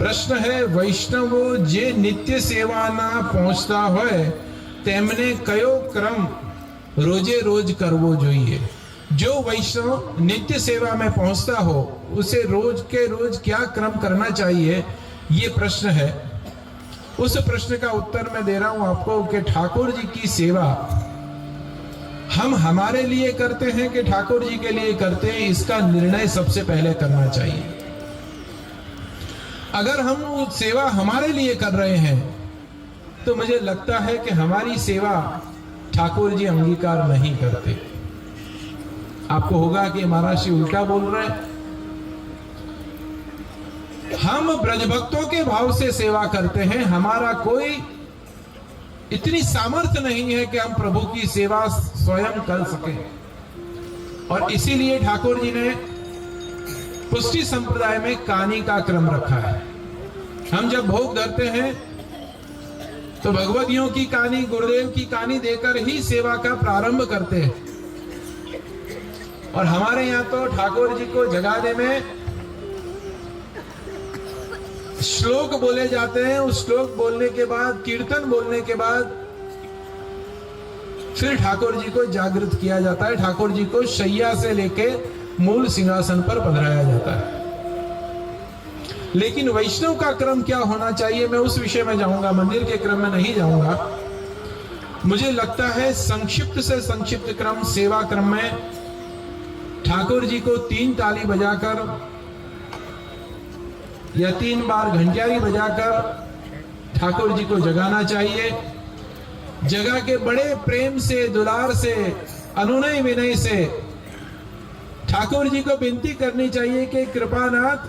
પ્રશ્ન હે વૈષ્ણવો જે નિત્ય સેવાના પહોંચતા હોય તેમને કયો ક્રમ રોજે રોજ કરવો જોઈએ? जो वैष्णव नित्य सेवा में पहुंचता हो उसे रोज के रोज क्या क्रम करना चाहिए, ये प्रश्न है। उस प्रश्न का उत्तर मैं दे रहा हूं आपको कि ठाकुर जी की सेवा हम हमारे लिए करते हैं कि ठाकुर जी के लिए करते हैं, इसका निर्णय सबसे पहले करना चाहिए। अगर हम वो सेवा हमारे लिए कर रहे हैं तो मुझे लगता है कि हमारी सेवा ठाकुर जी अंगीकार नहीं करते। आपको होगा कि महाराज जी उल्टा बोल रहे हैं। हम ब्रजभक्तों के भाव से सेवा करते हैं, हमारा कोई इतनी सामर्थ्य नहीं है कि हम प्रभु की सेवा स्वयं कर सकें। और इसीलिए ठाकुर जी ने पुष्टि संप्रदाय में कानी का क्रम रखा है। हम जब भोग धरते हैं तो भगवतियों की कानी, गुरुदेव की कानी देकर ही सेवा का प्रारंभ करते हैं। और हमारे यहाँ तो ठाकुर जी को जगाने में श्लोक बोले जाते हैं, उस श्लोक बोलने के बाद, कीर्तन बोलने के बाद फिर ठाकुर जी को जागृत किया जाता है। ठाकुर जी को शैया से लेके मूल सिंहासन पर पधराया जाता है। लेकिन वैष्णव का क्रम क्या होना चाहिए, मैं उस विषय में जाऊंगा, मंदिर के क्रम में नहीं जाऊंगा। मुझे लगता है संक्षिप्त से संक्षिप्त क्रम सेवा क्रम में ठाकुर जी को 3 ताली बजाकर या 3 बार घंटियारी बजाकर ठाकुर जी को जगाना चाहिए। जगा के बड़े प्रेम से, दुलार से, अनुनय विनय से ठाकुर जी को विनती करनी चाहिए कि कृपानाथ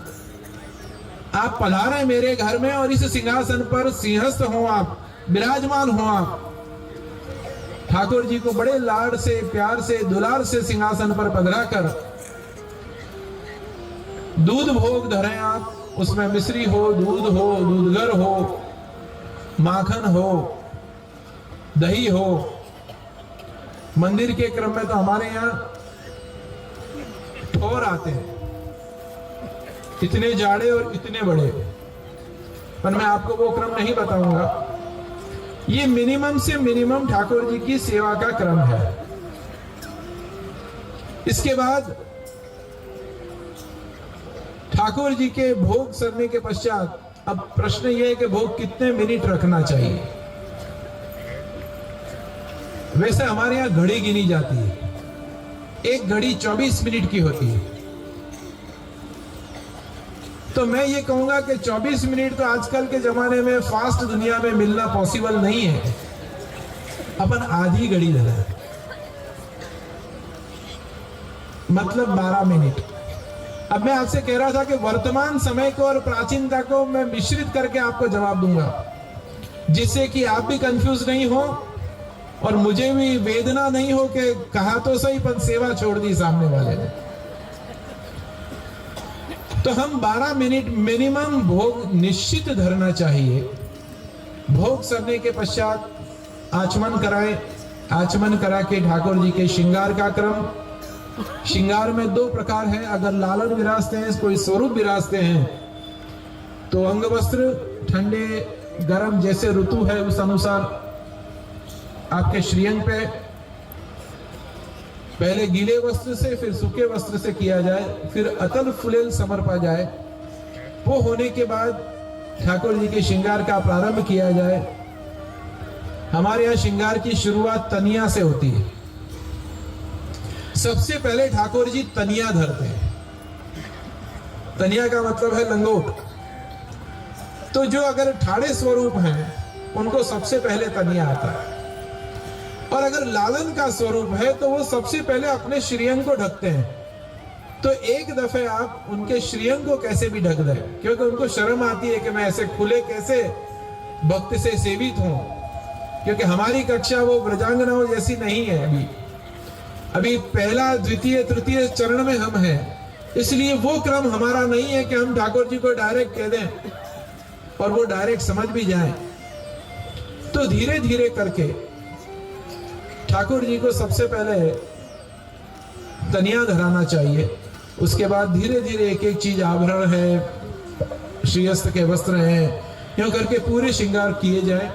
आप पधारें मेरे घर में और इस सिंहासन पर सिंहस्थ हो, आप विराजमान हो। आप ठाकुर जी को बड़े लाड से, प्यार से, दुलार से सिंहासन पर पधराकर दूध भोग धरें आप, उसमें मिश्री हो, दूध हो, दूधगर हो, माखन हो, दही हो। मंदिर के क्रम में तो हमारे यहाँ ठोर आते हैं, इतने जाड़े और इतने बड़े, पर मैं आपको वो क्रम नहीं बताऊंगा। ये मिनिमम से मिनिमम ठाकुर जी की सेवा का क्रम है। इसके बाद ठाकुर जी के भोग सरने के पश्चात अब प्रश्न यह है कि भोग कितने मिनट रखना चाहिए। वैसे हमारे यहां घड़ी गिनी जाती है, एक घड़ी 24 मिनट की होती है। तो मैं ये कहूंगा कि 24 मिनट तो आजकल के जमाने में फास्ट दुनिया में मिलना पॉसिबल नहीं है। अपन आधी घड़ी लगा, मतलब 12 मिनट। अब मैं आपसे कह रहा था कि वर्तमान समय को और प्राचीनता को मैं मिश्रित करके आपको जवाब दूंगा, जिससे कि आप भी कंफ्यूज नहीं हो और मुझे भी वेदना नहीं हो कि कहा तो सही पर सेवा छोड़ दी सामने वाले ने। तो हम 12 मिनट मिनिमम भोग निश्चित धरना चाहिए। भोग सरने के पश्चात आचमन कराएं। आचमन करा के ठाकुर जी के श्रृंगार का क्रम। श्रृंगार में 2 प्रकार है। अगर लालन विराजते हैं, कोई स्वरूप विराजते हैं, तो अंग वस्त्र ठंडे गर्म जैसे ऋतु है उस अनुसार आपके श्रीअंग पे पहले गीले वस्त्र से, फिर सूखे वस्त्र से किया जाए, फिर अतल फुलेल समर्पा जाए। वो होने के बाद ठाकुर जी के श्रृंगार का प्रारंभ किया जाए। हमारे यहाँ श्रृंगार की शुरुआत तनिया से होती है। सबसे पहले ठाकुर जी तनिया धरते हैं। तनिया का मतलब है लंगोट। तो जो अगर ठाड़े स्वरूप हैं उनको सबसे पहले तनिया आता है, और अगर लालन का स्वरूप है तो वो सबसे पहले अपने श्रीअंग को ढकते हैं। तो एक दफे आप उनके श्रीअंग को कैसे भी ढक दें, क्योंकि उनको शर्म आती है कि मैं ऐसे खुले कैसे भक्त से सेवित हूं, क्योंकि हमारी कक्षा वो ब्रजांगनाओं जैसी नहीं है। अभी पहला, द्वितीय, तृतीय चरण में हम हैं, इसलिए वो क्रम हमारा नहीं है कि हम ठाकुर जी को डायरेक्ट कह दें और वो डायरेक्ट समझ भी जाए। तो धीरे धीरे करके ठाकुर जी को सबसे पहले तनिया धराना चाहिए। उसके बाद धीरे धीरे एक एक चीज, आभरण है, श्रीहस्त के वस्त्र हैं, यूं करके पूरे श्रृंगार किए जाए।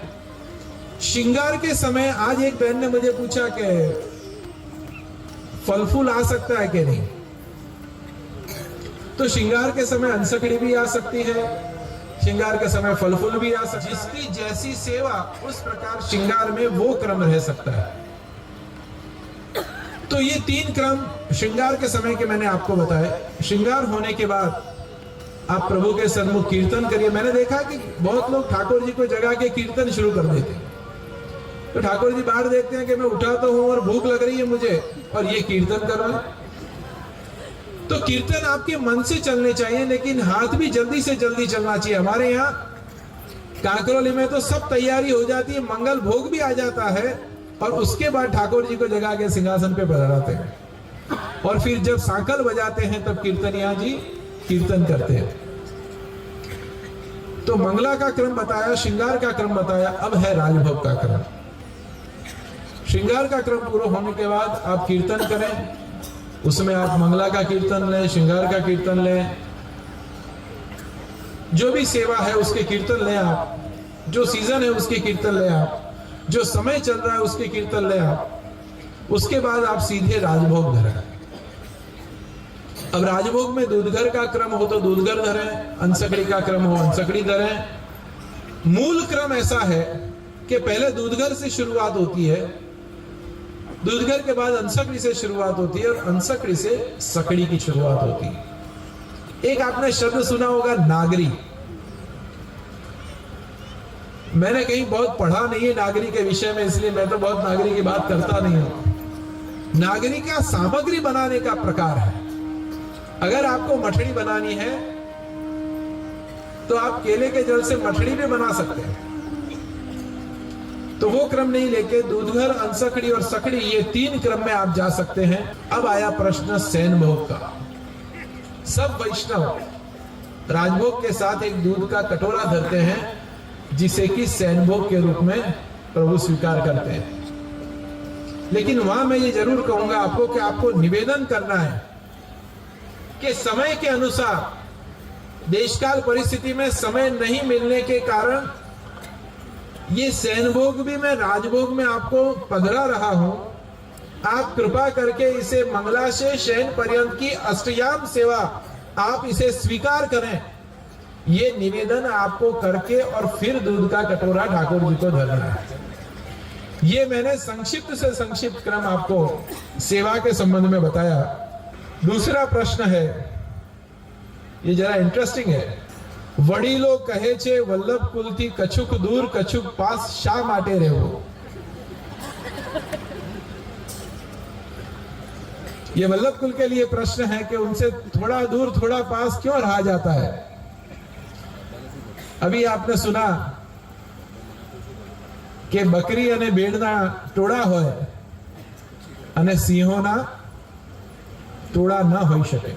श्रृंगार के समय आज एक बहन ने मुझे पूछा कि फल फूल आ सकता है कि नहीं। तो श्रृंगार के समय अंसकड़ी भी आ सकती है, श्रृंगार के समय फल फूल भी आ सकता है। जिसकी जैसी सेवा उस प्रकार श्रृंगार में वो क्रम रह सकता है। तो ये 3 क्रम श्रृंगार के समय के मैंने आपको बताए। श्रृंगार होने के बाद आप प्रभु के सन्मुख कीर्तन करिए। मैंने देखा कि बहुत लोग ठाकुर जी को जगा के कीर्तन शुरू कर देते हैं। तो ठाकुर जी बाहर देखते हैं कि मैं उठा तो हूं और भूख लग रही है मुझे, और ये कीर्तन कर रहा है। तो कीर्तन आपके मन से चलने चाहिए, लेकिन हाथ भी जल्दी से जल्दी चलना चाहिए। हमारे यहाँ काकरोली में तो सब तैयारी हो जाती है, मंगल भोग भी आ जाता है, और उसके बाद ठाकुर जी को जगा के सिंहासन पे बैठाते हैं, और फिर जब सांकल बजाते हैं तब कीर्तनिया जी कीर्तन करते हैं। तो मंगला का क्रम बताया, श्रृंगार का क्रम बताया, अब है राजभोग का क्रम। श्रृंगार का क्रम पूरा होने के बाद आप कीर्तन करें, उसमें आप मंगला का कीर्तन लें, श्रृंगार का कीर्तन लें, जो भी सेवा है उसके कीर्तन लें आप, जो सीजन है उसके कीर्तन लें आप, जो समय चल रहा है उसके कीर्तन लें आप। उसके बाद आप सीधे राजभोग धरें। अब राजभोग में दूधघर का क्रम हो तो दूधघर धरें, अंसकड़ी का क्रम हो अंसकड़ी धरें। मूल क्रम ऐसा है कि पहले दूधघर से शुरुआत होती है, दूधघर के बाद अंसकड़ी से शुरुआत होती है, और अंसकड़ी से सकड़ी की शुरुआत होती है। एक आपने शब्द सुना होगा नागरी। मैंने कहीं बहुत पढ़ा नहीं है नागरी के विषय में, इसलिए मैं तो बहुत नागरी की बात करता नहीं हूं। नागरी का सामग्री बनाने का प्रकार है। अगर आपको मठड़ी बनानी है तो आप केले के जल से मठड़ी भी बना सकते हैं। तो वो क्रम नहीं लेके दूधघर, अंसकड़ी और सकड़ी, ये 3 क्रम में आप जा सकते हैं। अब आया प्रश्न सैन भोग का। सब वैष्णव राजभोग के साथ एक दूध का कटोरा धरते हैं, जिसे कि सैन भोग के रूप में प्रभु स्वीकार करते हैं। लेकिन वहां मैं ये जरूर कहूंगा आपको कि आपको निवेदन करना है कि समय के अनुसार, देशकाल परिस्थिति में समय नहीं मिलने के कारण ये सैन भोग भी मैं राजभोग में आपको पधरा रहा हूं। आप कृपा करके इसे मंगला से शयन पर्यंत की अष्टयाम सेवा आप इसे स्वीकार करें। ये निवेदन आपको करके और फिर दूध का कटोरा ठाकुर जी को धरना है। ये मैंने संक्षिप्त से संक्षिप्त क्रम आपको सेवा के संबंध में बताया। दूसरा प्रश्न है, ये जरा इंटरेस्टिंग है। वडीलो कहे छे वल्लभ कुलथी कछुक दूर कछुक पास शा माटे रहेवो। ये वल्लभ कुल के लिए प्रश्न है कि उनसे थोड़ा दूर थोड़ा पास क्यों रहा जाता है। अभी आपने सुना कि बकरी अने भेड़ना टोळा होय अने सिंहोना टोळा न होई शके।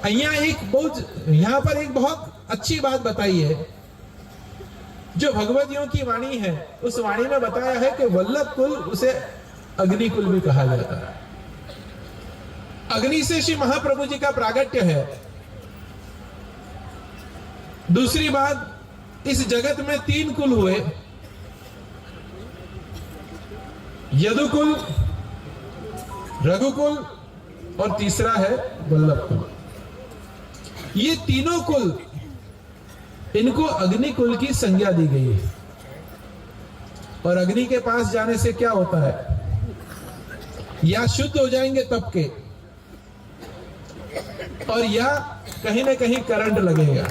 यहाँ पर एक बहुत अच्छी बात बताई है। जो भगवतियों की वाणी है, उस वाणी में बताया है कि वल्लभ कुल उसे अग्नि कुल भी कहा जाता है। अग्नि से श्री महाप्रभु जी का प्रागट्य है। दूसरी बात, इस जगत में 3 कुल हुए, यदुकुल, रघुकुल और तीसरा है वल्लभ कुल। ये तीनों कुल, इनको अग्नि कुल की संज्ञा दी गई है। और अग्नि के पास जाने से क्या होता है, या शुद्ध हो जाएंगे तप के, और या कहीं ना कहीं करंट लगेगा।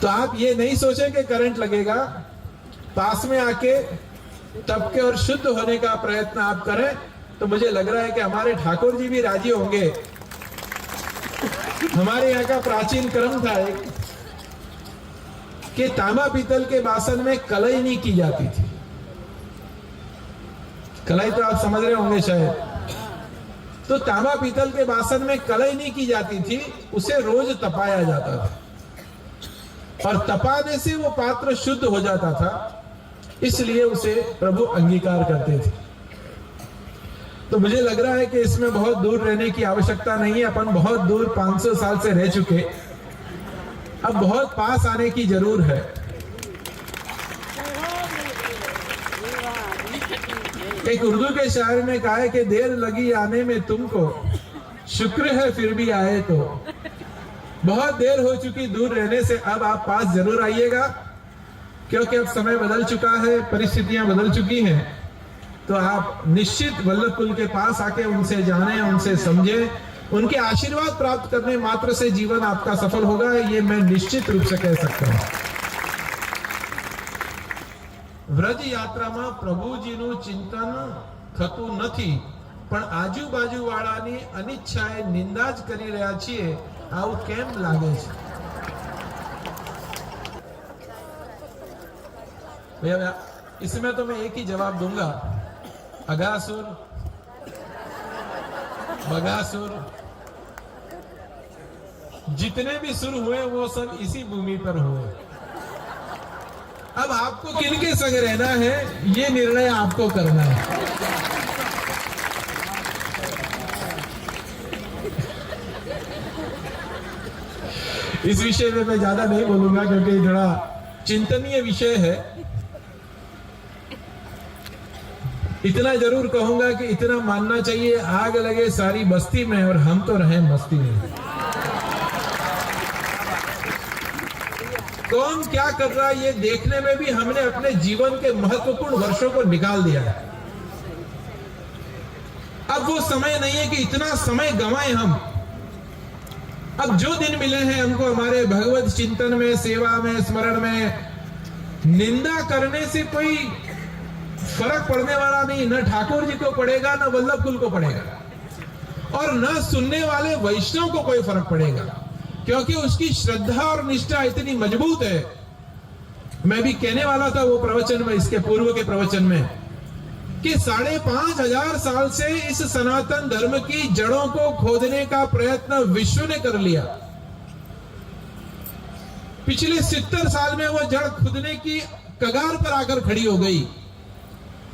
तो आप ये नहीं सोचें कि करंट लगेगा, पास में आके तप के और शुद्ध होने का प्रयत्न आप करें। तो मुझे लग रहा है कि हमारे ठाकुर जी भी राजी होंगे। हमारे यहाँ का प्राचीन क्रम था एक, कि तांबा पीतल के बासन में कलई नहीं की जाती थी। कलई तो आप समझ रहे होंगे शायद। तो तांबा पीतल के बासन में कलई नहीं की जाती थी, उसे रोज तपाया जाता था, और तपाने से वो पात्र शुद्ध हो जाता था। इसलिए उसे प्रभु अंगीकार करते थे। तो मुझे लग रहा है कि इसमें बहुत दूर रहने की आवश्यकता नहीं है। अपन बहुत दूर 500 साल से रह चुके, अब बहुत पास आने की जरूर है। एक उर्दू के शायर ने कहा है कि देर लगी आने में तुमको, शुक्र है फिर भी आए तो। बहुत देर हो चुकी दूर रहने से, अब आप पास जरूर आइएगा, क्योंकि अब समय बदल चुका है, परिस्थितियां बदल चुकी हैं। तो आप निश्चित वल्लभ कुल के पास आके उनसे जाने, उनसे समझे, उनके आशीर्वाद प्राप्त करने मात्र से जीवन आपका सफल होगा, ये मैं निश्चित रूप से कह सकता हूं। વ્રજ યાત્રામાં પ્રભુજીનું ચિંતન થતું નથી, પણ આજુબાજુ વાળાની અનિચ્છાએ નિંદા જ કરી રહ્યા છીએ, આવું કેમ લાગે છે? भैया इसमें तो मैं एक ही जवाब दूंगा, अगासुर, बगासुर, जितने भी सुर हुए वो सब इसी भूमि पर हुए। अब आपको किनके संग रहना है, ये निर्णय आपको करना है। इस विषय में मैं ज्यादा नहीं बोलूंगा, क्योंकि थोड़ा चिंतनीय विषय है। इतना जरूर कहूंगा कि इतना मानना चाहिए, आग लगे सारी बस्ती में और हम तो रहे मस्ती में। कौन क्या कर रहा है ये देखने में भी हमने अपने जीवन के महत्वपूर्ण वर्षों को निकाल दिया है। अब वो समय नहीं है कि इतना समय गंवाए हम। अब जो दिन मिले हैं हमको हमारे भगवत चिंतन में, सेवा में, स्मरण में, निंदा करने से कोई फर्क पड़ने वाला नहीं। न ठाकुर जी को पड़ेगा, न वल्लभ कुल को पड़ेगा, और न सुनने वाले वैष्णव को कोई फर्क पड़ेगा, क्योंकि उसकी श्रद्धा और निष्ठा इतनी मजबूत है। मैं भी कहने वाला था वो प्रवचन में, इसके पूर्व के प्रवचन में, कि 5,500 साल से इस सनातन धर्म की जड़ों को खोदने का प्रयत्न विश्व ने कर लिया। पिछले 70 साल में वो जड़ खुदने की कगार पर आकर खड़ी हो गई।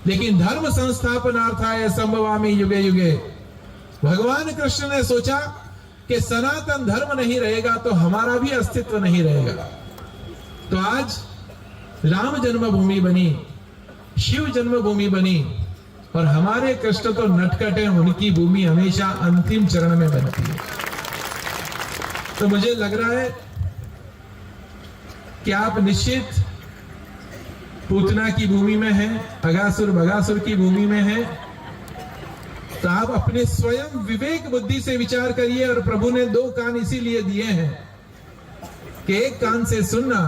लेकिन धर्म संस्थापनार्थाय संभवामि युगे युगे, भगवान कृष्ण ने सोचा कि सनातन धर्म नहीं रहेगा तो हमारा भी अस्तित्व नहीं रहेगा। तो आज राम जन्मभूमि बनी, शिव जन्मभूमि बनी, और हमारे कृष्ण तो नटखट हैं, उनकी भूमि हमेशा अंतिम चरण में बनती है। तो मुझे लग रहा है कि आप निश्चित पूतना की भूमि में हैं, अगासुर बगासुर की भूमि में हैं। तो आप अपने स्वयं विवेक बुद्धि से विचार करिए। और प्रभु ने 2 कान इसीलिए दिए हैं कि एक कान से सुनना,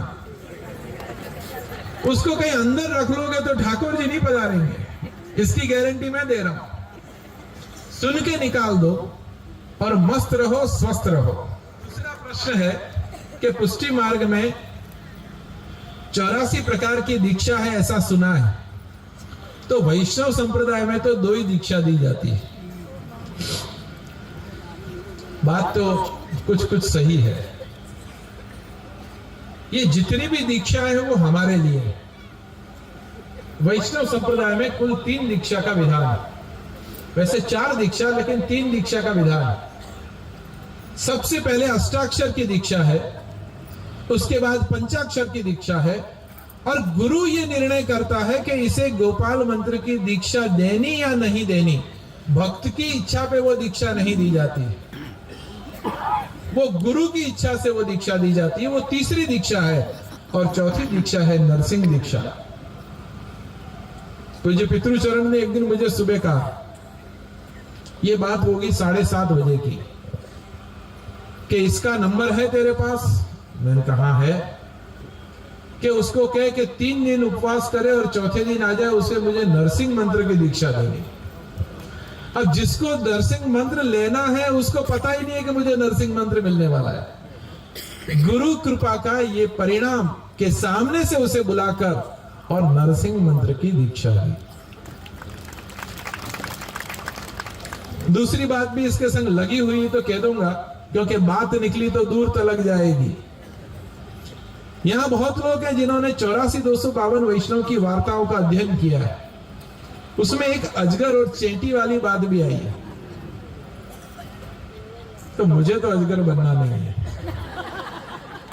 उसको कहीं अंदर रख लोगे तो ठाकुर जी नहीं पधारेंगे, इसकी गारंटी मैं दे रहा हूं। सुन के निकाल दो और मस्त रहो, स्वस्थ रहो। दूसरा प्रश्न है कि पुष्टि मार्ग में 84 प्रकार की दीक्षा है, ऐसा सुना है। तो वैष्णव संप्रदाय में तो 2 ही दीक्षा दी जाती है। बात तो कुछ कुछ सही है। ये जितनी भी दीक्षा है वो हमारे लिए है। वैष्णव संप्रदाय में कुल 3 दीक्षा का विधान है। वैसे 4 दीक्षा, लेकिन 3 दीक्षा का विधान है। सबसे पहले अष्टाक्षर की दीक्षा है, उसके बाद पंचाक्षर की दीक्षा है, और गुरु ये निर्णय करता है कि इसे गोपाल मंत्र की दीक्षा देनी या नहीं देनी। भक्त की इच्छा पे वो दीक्षा नहीं दी जाती, वो गुरु की इच्छा से वो दीक्षा दी जाती है। वो तीसरी दीक्षा है। और चौथी दीक्षा है नरसिंह दीक्षा। तो जो पितृचरण ने एक दिन मुझे सुबह कहा, ये बात होगी 7:30 बजे की, कि इसका नंबर है तेरे पास? मैंने कहा है। कि उसको कहे कि 3 दिन उपवास करे और चौथे दिन आ जाए, उसे मुझे नरसिंह मंत्र की दीक्षा देनी। अब जिसको नरसिंह मंत्र लेना है उसको पता ही नहीं है कि मुझे नरसिंह मंत्र मिलने वाला है। गुरु कृपा का ये परिणाम के सामने से उसे बुलाकर और नरसिंह मंत्र की दीक्षा दी। दूसरी बात भी इसके संग लगी हुई तो कह दूंगा, क्योंकि बात निकली तो दूर तलक जाएगी। यहां बहुत लोग हैं जिन्होंने 84,252 वैष्णव की वार्ताओं का अध्ययन किया है। उसमें एक अजगर और चेंटी वाली बात भी आई है। तो मुझे तो अजगर बनना नहीं है,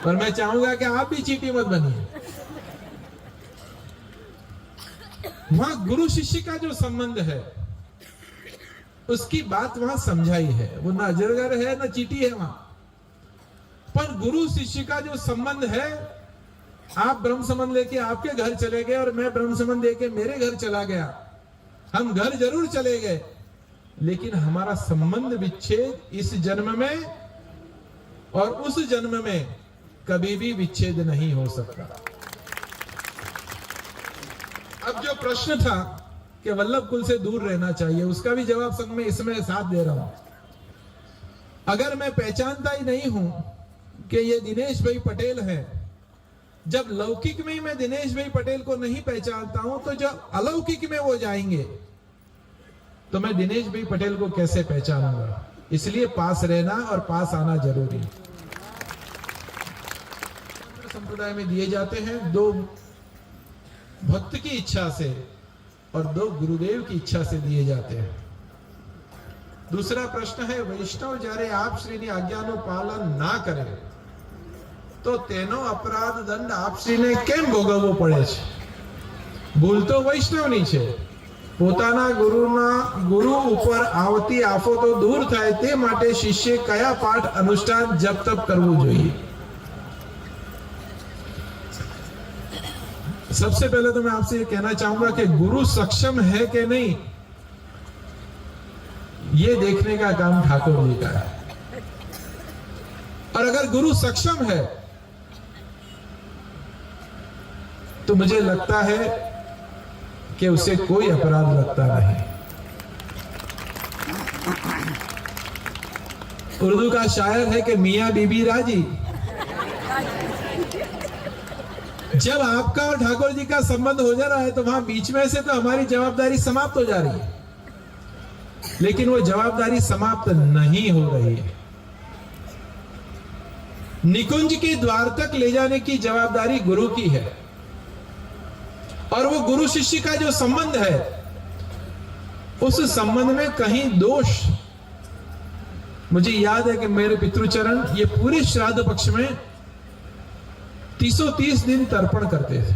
और मैं चाहूंगा कि आप भी चींटी मत बनिए। वहां गुरु शिष्य का जो संबंध है उसकी बात वहां समझाई है। वो ना अजरगर है ना चींटी है वहां, पर गुरु शिष्य का जो संबंध है, आप ब्रह्म संबंध लेके आपके घर चले गए और मैं ब्रह्म संबंध लेके मेरे घर चला गया। हम घर जरूर चले गए, लेकिन हमारा संबंध विच्छेद इस जन्म में और उस जन्म में कभी भी विच्छेद नहीं हो सकता। अब जो प्रश्न था कि वल्लभ कुल से दूर रहना चाहिए, उसका भी जवाब संग में इसमें साथ दे रहा हूं। अगर मैं पहचानता ही नहीं हूं कि ये दिनेश भाई पटेल है, जब लौकिक में ही मैं दिनेश भाई पटेल को नहीं पहचानता हूं, तो जब अलौकिक में वो जाएंगे तो मैं दिनेश भाई पटेल को कैसे पहचानूंगा? इसलिए पास रहना और पास आना जरूरी। संप्रदाय में दिए जाते हैं, दो भक्त की इच्छा से और दो गुरुदेव की इच्छा से दिए जाते हैं। दूसरा प्रश्न है, वैष्णव जारे आप श्री आज्ञाનું पालन ना करे तो तेनो अपराध दंड आप श्रीने केम भोगवવો પડે છે? ભૂલ તો વૈષ્ણવની છે, પોતાના ગુરુ ઉપર આવતી આફતો દૂર થાય તે માટે શિષ્ય કયા પાઠ અનુષ્ઠાન જપ તપ કરવું જોઈએ? सबसे पहले तो मैं आपसे ये कहना चाहूंगा कि गुरु सक्षम है कि नहीं, ये देखने का काम ठाकुर जी का है। और अगर गुरु सक्षम है तो मुझे लगता है कि उसे कोई अपराध लगता नहीं। उर्दू का शायर है कि मियां बीबी राजी। जब आपका और ठाकुर जी का संबंध हो जा रहा है तो वहां बीच में से तो हमारी जवाबदारी समाप्त हो जा रही है, लेकिन वो जवाबदारी समाप्त नहीं हो रही है। निकुंज के द्वार तक ले जाने की जवाबदारी गुरु की है, और वो गुरु शिष्य का जो संबंध है उस संबंध में कहीं दोष, मुझे याद है कि मेरे पितृचरण ये पूरे श्राद्ध पक्ष में 330 दिन तर्पण करते थे।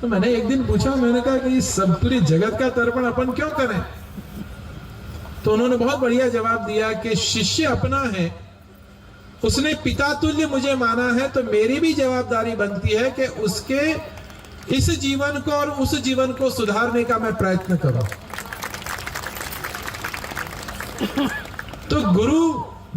तो मैंने एक दिन पूछा, मैंने कहा कि सब पूरी जगत का तर्पण अपन क्यों करें? तो उन्होंने बहुत बढ़िया जवाब दिया कि शिष्य अपना है, उसने पिता तुल्य मुझे माना है, तो मेरी भी जवाबदारी बनती है कि उसके इस जीवन को और उस जीवन को सुधारने का मैं प्रयत्न करूं। तो गुरु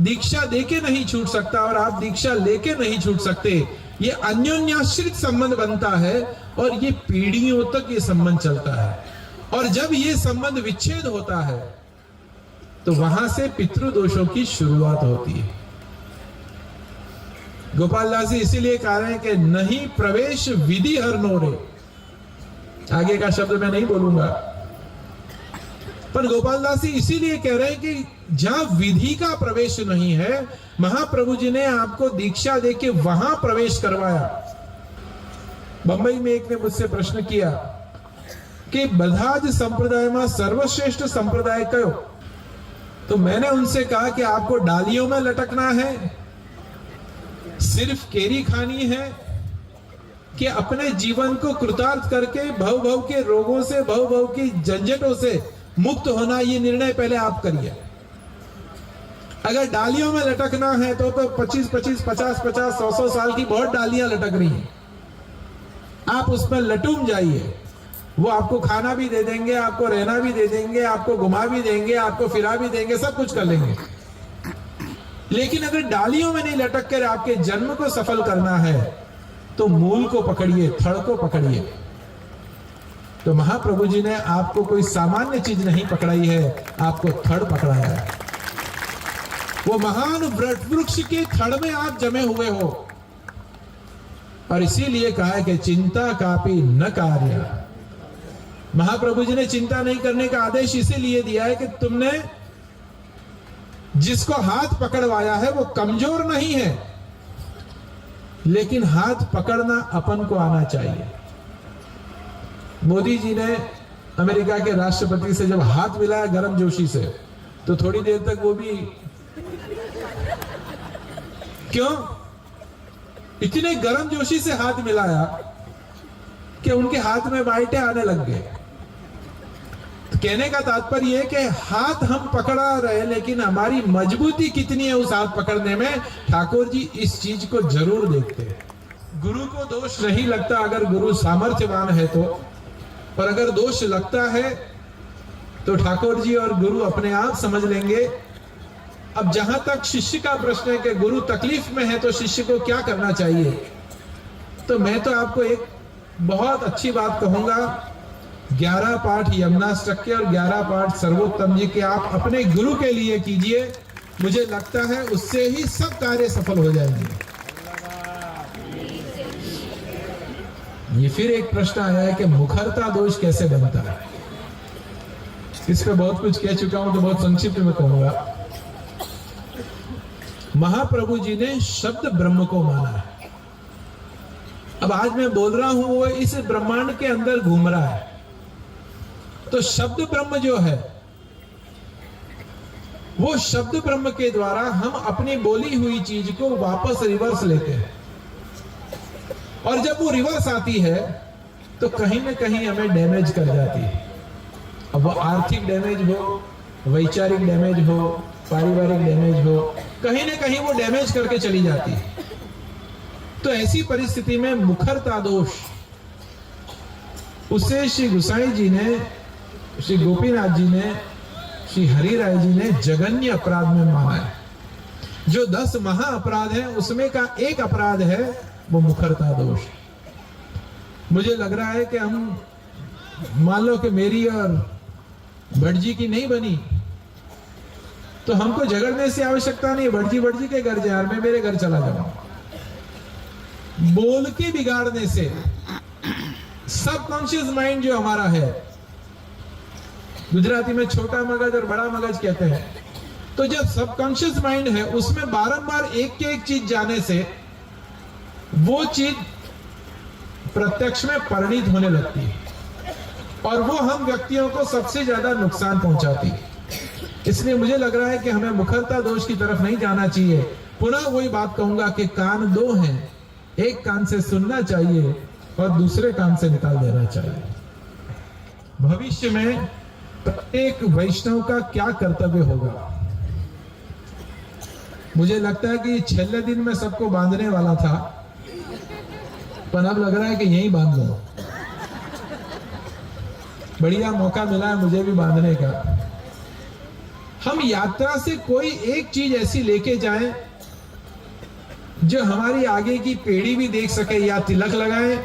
दीक्षा देके नहीं छूट सकता और आप दीक्षा लेके नहीं छूट सकते। ये अन्योन्याश्रित संबंध बनता है और ये पीढ़ियों तक ये संबंध चलता है, और जब ये संबंध विच्छेद होता है तो वहां से पितृदोषों की शुरुआत होती है। गोपाल दास जी इसीलिए कह रहे हैं कि नहीं प्रवेश विधि हर नोरे, आगे का शब्द मैं नहीं बोलूंगा, पर गोपाल दास जी इसीलिए कह रहे हैं कि जहां विधि का प्रवेश नहीं है, महाप्रभु जी ने आपको दीक्षा देके वहां प्रवेश करवाया। बंबई में एक ने मुझसे प्रश्न किया कि બધા જ संप्रदायમાં सर्वश्रेष्ठ संप्रदाय कयो? तो मैंने उनसे कहा कि आपको डालियों में लटकना है, सिर्फ केरी खानी है, कि अपने जीवन को कृतार्थ करके भव भव के रोगों से, भव भव की झंझटों से मुक्त होना, ये निर्णय पहले आप करिए। अगर डालियों में लटकना है तो 25-25, 50-50, 100-100 साल की बहुत डालियां लटक रही हैं, आप उसमें लटूम जाइए। वो आपको खाना भी दे देंगे, आपको रहना भी दे देंगे, आपको घुमा भी देंगे, आपको फिरा भी देंगे, सब कुछ कर लेंगे। लेकिन अगर डालियों में नहीं लटक कर आपके जन्म को सफल करना है तो मूल को पकड़िए, थड़ को पकड़िए। तो महाप्रभु जी ने आपको कोई सामान्य चीज नहीं पकड़ाई है, आपको थड़ पकड़ाया है। वो महान वृक्ष के थड़ में आप जमे हुए हो, और इसीलिए कहा है कि चिंता कापी न कार्य। महाप्रभु जी ने चिंता नहीं करने का आदेश इसीलिए दिया है कि तुमने जिसको हाथ पकड़वाया है वो कमजोर नहीं है, लेकिन हाथ पकड़ना अपन को आना चाहिए। मोदी जी ने अमेरिका के राष्ट्रपति से जब हाथ मिलाया गर्मजोशी से, तो थोड़ी देर तक वो भी क्यों? इतने गर्म जोशी से हाथ मिलाया कि उनके हाथ में बाइटे आने लग गए। तो कहने का तात्पर्य है कि हाथ हम पकड़ा रहे, लेकिन हमारी मजबूती कितनी है उस हाथ पकड़ने में, ठाकुर जी इस चीज को जरूर देखते हैं। गुरु को दोष नहीं लगता अगर गुरु सामर्थ्यवान है तो, और अगर दोष लगता है तो ठाकुर जी और गुरु अपने आप समझ लेंगे। अब जहां तक शिष्य का प्रश्न है कि गुरु तकलीफ में है तो शिष्य को क्या करना चाहिए, तो मैं तो आपको एक बहुत अच्छी बात कहूंगा, 11 पाठ यमुनाष्टक के और 11 पाठ सर्वोत्तम जी के आप अपने गुरु के लिए कीजिए। मुझे लगता है उससे ही सब कार्य सफल हो जाएंगे। ये फिर एक प्रश्न आया है कि मुखरता दोष कैसे बनता है। इस पे बहुत कुछ कह चुका हूं तो बहुत संक्षिप्त में कहूंगा। महाप्रभु जी ने शब्द ब्रह्म को माना है। अब आज मैं बोल रहा हूं वो इस ब्रह्मांड के अंदर घूम रहा है, तो शब्द ब्रह्म जो है वो शब्द ब्रह्म के द्वारा हम अपनी बोली हुई चीज को वापस रिवर्स लेते हैं, और जब वो रिवर्स आती है तो कहीं ना कहीं हमें डैमेज कर जाती है। अब वो आर्थिक डैमेज हो, वैचारिक डैमेज हो, पारिवारिक डैमेज हो, कहीं ना कहीं वो डैमेज करके चली जाती है। तो ऐसी परिस्थिति में मुखरता दोष, उसे श्री गुसाई जी ने, श्री गोपीनाथ जी ने, श्री हरि राय जी ने जघन्य अपराध में माना है। जो 10 महा अपराध है उसमें का एक अपराध है वो मुखरता दोष। मुझे लग रहा है कि हम मान लो कि मेरी और भट्ट जी की नहीं बनी तो हमको झगड़ने से आवश्यकता नहीं, भट्ट जी के घर जा, मैं मेरे घर चला जाऊं। बोल के बिगाड़ने से सबकॉन्शियस माइंड जो हमारा है, गुजराती में छोटा मगज और बड़ा मगज कहते हैं, तो जब सबकॉन्शियस माइंड है उसमें बारंबार एक एक चीज जाने से वो चीज प्रत्यक्ष में परिणित होने लगती है और वो हम व्यक्तियों को सबसे ज्यादा नुकसान पहुंचाती है। इसलिए मुझे लग रहा है कि हमें मुखरता दोष की तरफ नहीं जाना चाहिए। पुनः वही बात कहूंगा कि कान 2 हैं, एक कान से सुनना चाहिए और दूसरे कान से निकाल देना चाहिए। भविष्य में प्रत्येक वैष्णव का क्या कर्तव्य होगा, मुझे लगता है कि छेले दिन में सबको बांधने वाला था, पर अब लग रहा है कि यही बांध लो। बढ़िया मौका मिला है मुझे भी बांधने का। हम यात्रा से कोई एक चीज ऐसी लेके जाएं जो हमारी आगे की पीढ़ी भी देख सके, या तिलक लगाएं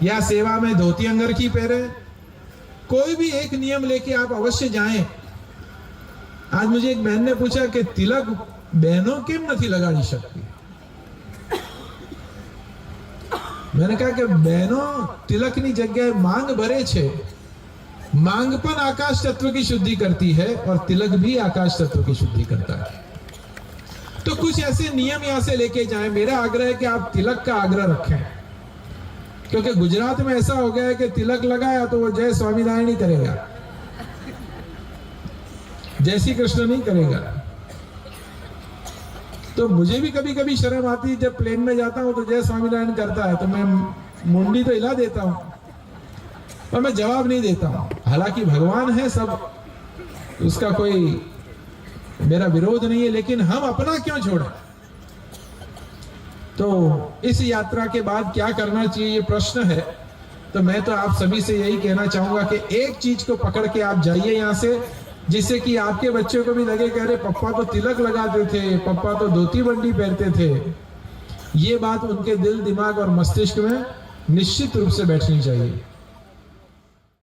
या सेवा में धोती अंगर की पहने। कोई भी एक नियम लेके आप अवश्य जाएं। आज मुझे एक बहन ने पूछा कि तिलक बहनों केम नहीं लगाड़ी सकती। मैंने कहा कि बहनों तिलकनी जगह मांग भरे छे। मांगपन आकाश तत्व की शुद्धि करती है और तिलक भी आकाश तत्व की शुद्धि करता है। तो कुछ ऐसे नियम यहां से लेके जाएं। मेरा आग्रह है कि आप तिलक का आग्रह रखें, क्योंकि गुजरात में ऐसा हो गया है कि तिलक लगाया तो वो जय स्वामीनारायण ही करेगा, जय श्री कृष्ण नहीं करेगा। तो मुझे भी कभी कभी शर्म आती है, जब प्लेन में जाता हूं तो जय स्वामीनारायण करता है तो मैं मुंडी तो हिला देता हूं और मैं जवाब नहीं देता हूं। हालांकि भगवान है सब, उसका कोई मेरा विरोध नहीं है, लेकिन हम अपना क्यों छोड़ें। तो इस यात्रा के बाद क्या करना चाहिए ये प्रश्न है। तो मैं तो आप सभी से यही कहना चाहूंगा कि एक चीज को पकड़ के आप जाइए यहाँ से, जिससे कि आपके बच्चों को भी लगे कि अरे पप्पा तो तिलक लगाते थे, पप्पा तो धोती बंडी पहनते थे। ये बात उनके दिल, दिमाग और मस्तिष्क में निश्चित रूप से बैठनी चाहिए।